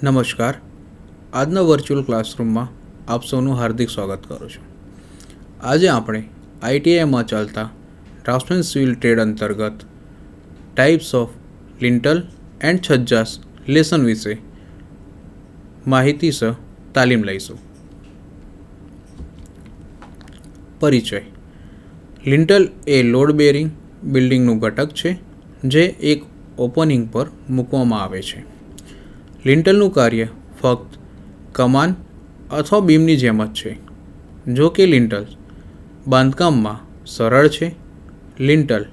નમસ્કાર. આજના વર્ચ્યુઅલ ક્લાસરૂમમાં આપ સૌનું હાર્દિક સ્વાગત કરું છું. આજે આપણે ITIમાં ચાલતા ડ્રાફ્ટ્સમેન સિવિલ ટ્રેડ અંતર્ગત ટાઈપ્સ ઓફ લિન્ટલ એન્ડ છજ્જાસ લેસન વિશે માહિતી સહ તાલીમ લઈશું. પરિચય. લિન્ટલ એ લોડ બેરિંગ બિલ્ડિંગનું ઘટક છે જે એક ઓપનિંગ પર મૂકવામાં આવે છે. લિન્ટલનું કાર્ય ફક્ત કમાન અથવા બીમની જેમ જ છે. જો કે લિન્ટલ બાંધકામમાં સરળ છે. લિન્ટલ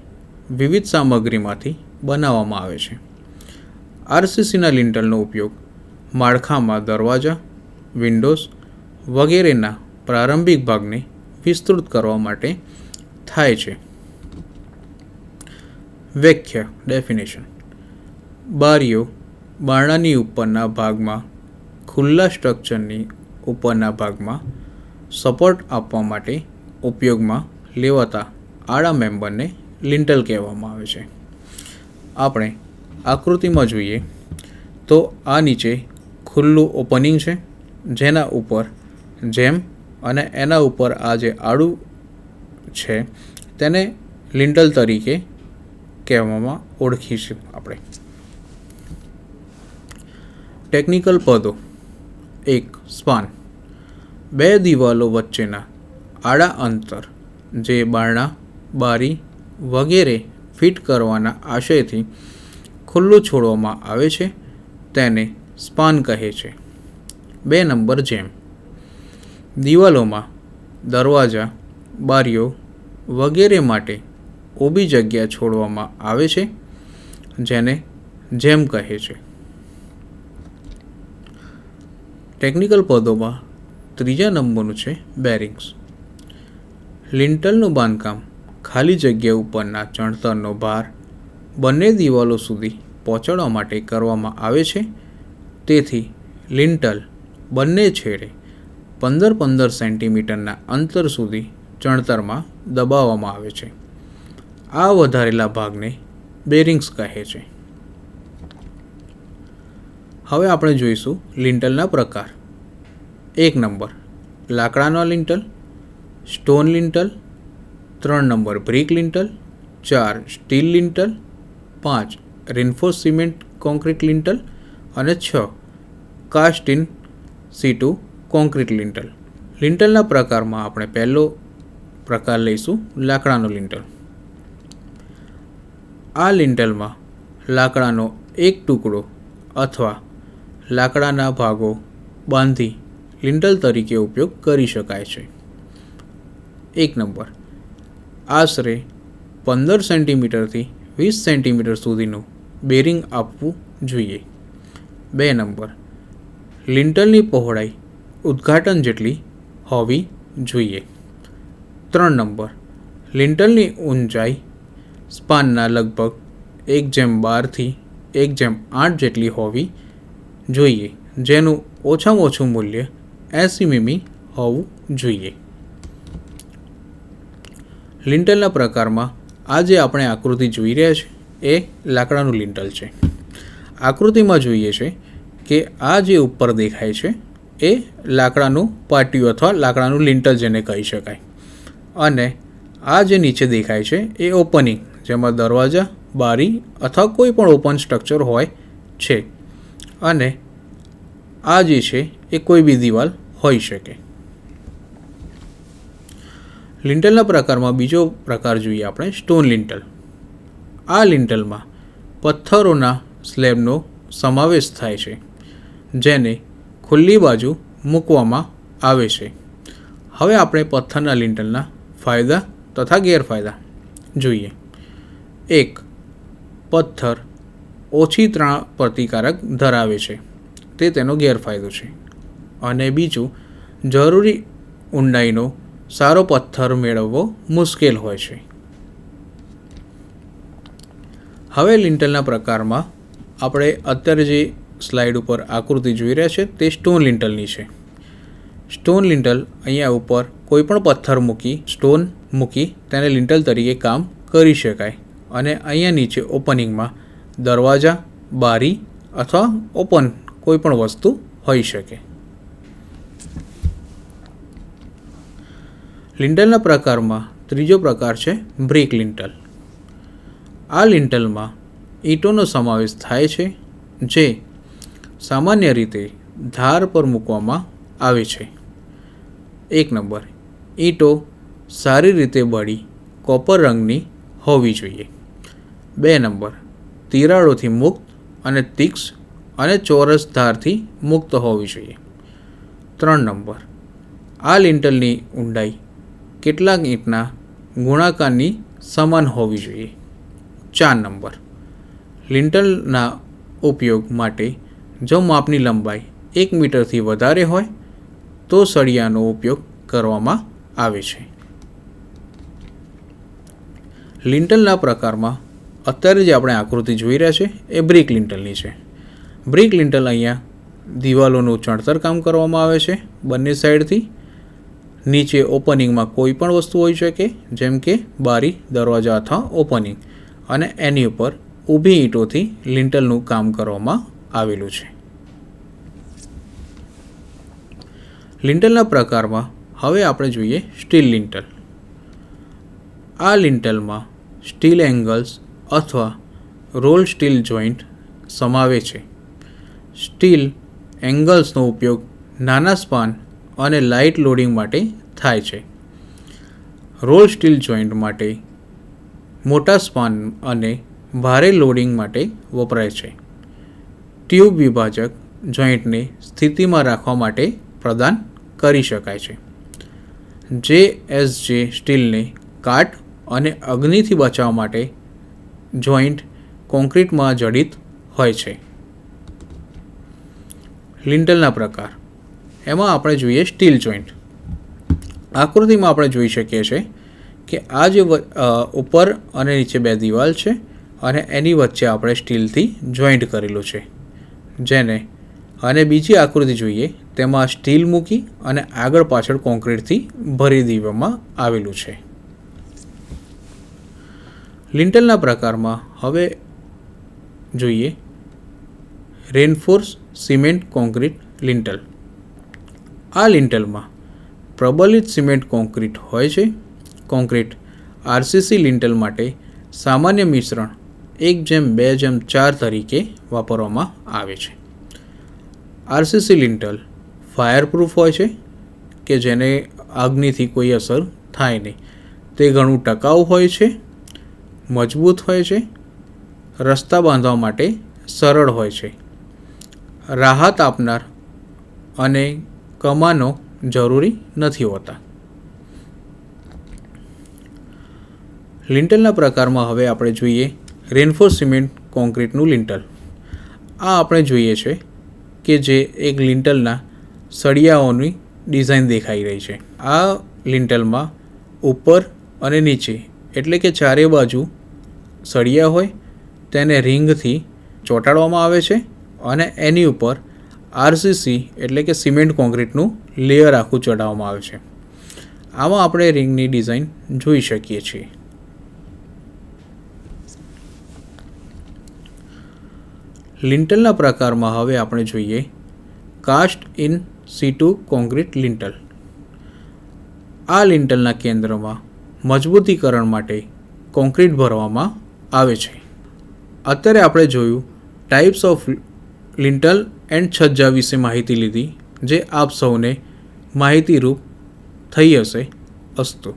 વિવિધ સામગ્રીમાંથી બનાવવામાં આવે છે. RCCના લિન્ટલનો ઉપયોગ માળખામાં દરવાજા, વિન્ડોઝ વગેરેના પ્રારંભિક ભાગને વિસ્તૃત કરવા માટે થાય છે. વ્યાખ્યા ડેફિનેશન. બારીઓ બારણાની ઉપરના ભાગમાં ખુલ્લા સ્ટ્રક્ચરની ઉપરના ભાગમાં સપોર્ટ આપવા માટે ઉપયોગમાં લેવાતા આડા મેમ્બરને લિન્ટલ કહેવામાં આવે છે. આપણે આકૃતિમાં જોઈએ તો આ નીચે ખુલ્લું ઓપનિંગ છે જેના ઉપર જેમ અને એના ઉપર આ જે આડું છે તેને લિન્ટલ તરીકે કહેવામાં ઓળખીશું આપણે. ટેકનિકલ પદો. 1. સ્પાન. બે દિવાલો વચ્ચેના આડા અંતર જે બારણા, બારી વગેરે ફિટ કરવાના આશયથી ખુલ્લું છોડવામાં આવે છે તેને સ્પાન કહે છે. 2 નંબર જેમ. દિવાલોમાં દરવાજા, બારીઓ વગેરે માટે ઊભી જગ્યા છોડવામાં આવે છે જેને જેમ કહે છે. ટેકનિકલ પદોમાં 3જા નંબરનું છે બેરિંગ્સ. લિન્ટલનું બાંધકામ ખાલી જગ્યા ઉપરના ચણતરનો ભાર બંને દિવાલો સુધી પહોંચાડવા માટે કરવામાં આવે છે. તેથી લિન્ટલ બંને છેડે 15-15 સેન્ટીમીટરના અંતર સુધી ચણતરમાં દબાવવામાં આવે છે. આ વધારેલા ભાગને બેરિંગ્સ કહે છે. હવે આપણે જોઈશું લિન્ટલના પ્રકાર. 1 નંબર લાકડાનો lintel, stone lintel. 3 number brick lintel. 4 steel lintel. 5 reinforce cement concrete lintel અને 6 cast in situ concrete lintel. લિન્ટલના પ્રકારમાં આપણે પહેલો પ્રકાર લઈશું લાકડાનો લિન્ટલ. આ લિન્ટલમાં લાકડાનો એક ટુકડો અથવા લાકડાના ભાગો બાંધી લિન્ટલ તરીકે ઉપયોગ કરી શકાય છે. 1 નંબર આશરે 15 સેન્ટીમીટરથી 20 સેન્ટીમીટર સુધીનું બેરિંગ આપવું જોઈએ. 2 નંબર લિન્ટલની પહોળાઈ ઉદ્ઘાટન જેટલી હોવી જોઈએ. 3 નંબર લિન્ટલની ઊંચાઈ સ્પાનના લગભગ 1/12 થી 1/8 જેટલી હોવી જોઈએ, જેનું ઓછામાં ઓછું મૂલ્ય 80 મીમી હોવું જોઈએ. લિન્ટલના પ્રકારમાં આ જે આપણે આકૃતિ જોઈ રહ્યા છે એ લાકડાનું લિન્ટલ છે. આકૃતિમાં જોઈએ છે કે આ જે ઉપર દેખાય છે એ લાકડાનું પાટિયું અથવા લાકડાનું લિન્ટલ જેને કહી શકાય, અને આ જે નીચે દેખાય છે એ ઓપનિંગ જેમાં દરવાજા, બારી અથવા કોઈ પણ ઓપન સ્ટ્રક્ચર હોય છે, અને આ જે છે એ કોઈ બી દિવાલ હોઈ શકે. લિન્ટલના પ્રકારમાં બીજો પ્રકાર જોઈએ આપણે સ્ટોન લિન્ટલ. આ લિન્ટલમાં પથ્થરોના સ્લેબનો સમાવેશ થાય છે જેને ખુલ્લી બાજુ મૂકવામાં આવે છે. હવે આપણે પથ્થરના લિન્ટલના ફાયદા તથા ગેરફાયદા જોઈએ. 1. પથ્થર ઓછી તાણ પ્રતિકારક ધરાવે છે, તે તેનો ગેરફાયદો છે. અને બીજું, જરૂરી ઊંડાઈનો સારો પથ્થર મેળવવો મુશ્કેલ હોય છે. હવે લિન્ટલના પ્રકારમાં આપણે અત્યારે જે સ્લાઇડ ઉપર આકૃતિ જોઈ રહ્યા છે તે સ્ટોન લિન્ટલની છે. સ્ટોન લિન્ટલ અહીંયા ઉપર કોઈ પણ પથ્થર સ્ટોન મૂકી તેને લિન્ટલ તરીકે કામ કરી શકાય, અને અહીંયા નીચે ઓપનિંગમાં દરવાજા, બારી અથવા ઓપન કોઈ પણ વસ્તુ હોઈ શકે. લિન્ટલના પ્રકારમાં ત્રીજો પ્રકાર છે બ્રિક લિન્ટલ. આ લિન્ટલમાં ઈંટોનો સમાવેશ થાય છે, જે સામાન્ય રીતે ધાર પર મૂકવામાં આવે છે. 1 નંબર, ઈંટો સારી રીતે બળી કોપર રંગની હોવી જોઈએ. 2 નંબર, તિરાડોથી મુક્ત અને તીક્ષ્ણ અને ચોરસ ધારથી મુક્ત હોવી જોઈએ. 3 નંબર, આ લિન્ટલની ઊંડાઈ કેટલાક ઈંટના ગુણાકારની સમાન હોવી જોઈએ. 4 નંબર, લિન્ટલના ઉપયોગ માટે જો માપની લંબાઈ 1 મીટરથી વધારે હોય તો સળિયાનો ઉપયોગ કરવામાં આવે છે. લિન્ટલના પ્રકારમાં અત્યારે જે આપણે આકૃતિ જોઈ રહ્યા છે એ બ્રિક લિન્ટલની છે. બ્રિક લિન્ટલ અહીંયા દિવાલોનું ચણતર કામ કરવામાં આવે છે બંને સાઈડથી. નીચે ઓપનિંગમાં કોઈ પણ વસ્તુ હોઈ શકે, જેમ કે બારી, દરવાજા અથવા ઓપનિંગ, અને એની ઉપર ઊભી ઈંટોથી લિન્ટલનું કામ કરવામાં આવેલું છે. લિન્ટલના પ્રકારમાં હવે આપણે જોઈએ સ્ટીલ લિન્ટલ. આ લિન્ટલમાં સ્ટીલ એંગલ્સ અથવા રોલ સ્ટીલ જોઈન્ટ સમાવે છે. સ્ટીલ એંગલ્સનો ઉપયોગ નાના સ્પાન અને લાઇટ લોડિંગ માટે થાય છે. રોલ સ્ટીલ જોઈન્ટ માટે મોટા સ્પાન અને ભારે લોડિંગ માટે વપરાય છે. ટ્યુબ વિભાજક જોઈન્ટને સ્થિતિમાં રાખવા માટે પ્રદાન કરી શકાય છે. JSJ સ્ટીલને કાટ અને અગ્નિથી બચાવવા માટે જોઈન્ટ કોન્ક્રીટમાં જડિત હોય છે. લિન્ટલના પ્રકાર એમાં આપણે જોઈએ સ્ટીલ જોઈન્ટ. આકૃતિમાં આપણે જોઈ શકીએ છીએ કે આ જે ઉપર અને નીચે 2 દિવાલ છે અને એની વચ્ચે આપણે સ્ટીલથી જોઈન્ટ કરેલું છે, જેને અને બીજી આકૃતિ જોઈએ તેમાં સ્ટીલ મૂકી અને આગળ પાછળ કોન્ક્રીટથી ભરી દેવામાં આવેલું છે. લિન્ટલના પ્રકારમાં હવે જોઈએ રેનફોર્સ સિમેન્ટ કોન્ક્રીટ લિન્ટલ. આ લિન્ટલમાં પ્રબલિત સિમેન્ટ કોન્ક્રીટ હોય છે. કોન્ક્રીટ RCC લિન્ટલ માટે સામાન્ય મિશ્રણ 1:2:4 તરીકે વાપરવામાં આવે છે. RCC લિન્ટલ ફાયરપ્રૂફ હોય છે કે જેને આગનીથી કોઈ અસર થાય નહીં. તે ઘણું ટકાઉ હોય છે, મજબૂત હોય છે, રસ્તા બાંધવા માટે સરળ હોય છે, રાહત આપનાર અને કમાનો જરૂરી નથી હોતા. લિન્ટલના પ્રકારમાં હવે આપણે જોઈએ રેનફોર્સ સિમેન્ટ કોન્ક્રીટનું લિન્ટલ. આ આપણે જોઈએ છે કે જે એક લિન્ટલના સળિયાઓની ડિઝાઇન દેખાઈ રહી છે. આ લિન્ટલમાં ઉપર અને નીચે એટલે કે ચારે બાજુ સળિયા હોય તેને રિંગથી ચોંટાડવામાં આવે છે અને એની ઉપર RCC એટલે કે સિમેન્ટ કોન્ક્રીટનું લેયર આખું ચડાવવામાં આવે છે. આમાં આપણે રિંગની ડિઝાઇન જોઈ શકીએ છીએ. લિન્ટલના પ્રકારમાં હવે આપણે જોઈએ કાસ્ટ ઇન સીટુ કોન્ક્રીટ લિન્ટલ. આ લિન્ટલના કેન્દ્રમાં મજબૂતીકરણ માટે કોન્ક્રીટ ભરવામાં આવે છે. અત્યારે આપણે જોયું ટાઈપ્સ ઓફ લિન્ટલ એન્ડ છજ્જા વિશે માહિતી લીધી, જે આપ સૌને માહિતીરૂપ થઈ હશે. અસ્તુ.